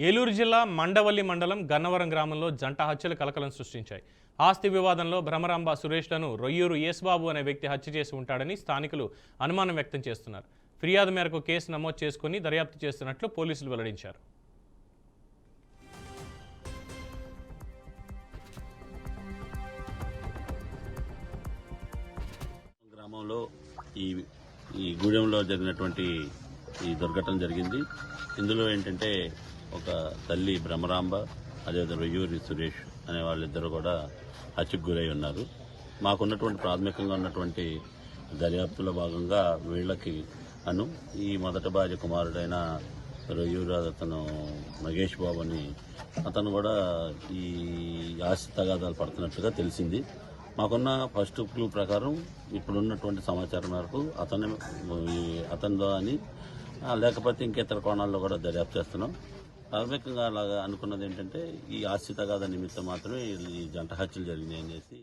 ఏలూరు జిల్లా మండవల్లి మండలం గన్నవరం గ్రామంలో జంట హత్యలు కలకలం సృష్టించాయి. ఆస్తి వివాదంలో భ్రమరాంబ సురేష్లను రొయ్యూరు యేసుబాబు అనే వ్యక్తి హత్య చేసి ఉంటాడని స్థానికులు అనుమానం వ్యక్తం చేస్తున్నారు. ఫిర్యాదు మేరకు కేసు నమోదు చేసుకుని దర్యాప్తు చేస్తున్నట్లు పోలీసులు వెల్లడించారు. గ్రామంలో ఈ గూడెంలో జరిగినటువంటి ఈ దుర్ఘటన జరిగింది. ఇందులో ఏంటంటే ఒక తల్లి భ్రమరాంబ, అదేవిధంగా రొయ్యూరి సురేష్ అనే వాళ్ళిద్దరూ కూడా హత్యకు గురై ఉన్నారు. మాకున్నటువంటి ప్రాథమికంగా ఉన్నటువంటి దర్యాప్తులో భాగంగా వీళ్ళకి ఈ మొదటి భార్య కుమారుడైన రొయ్యూరు అతను మహేష్ బాబు అని అతను కూడా ఈ ఆస్తి తగాదాలు పడుతున్నట్టుగా తెలిసింది. మాకున్న ఫస్ట్ క్లూ ప్రకారం ఇప్పుడున్నటువంటి సమాచారం మేరకు అతనిదో అని, లేకపోతే ఇంకేతర కోణాల్లో కూడా దర్యాప్తు చేస్తున్నాం. ప్రాథమికంగా అలాగా అనుకున్నది ఏంటంటే ఈ ఆస్తి తగాదా నిమిత్తం మాత్రమే ఈ జంట హత్యలు జరిగినాయి అనేసి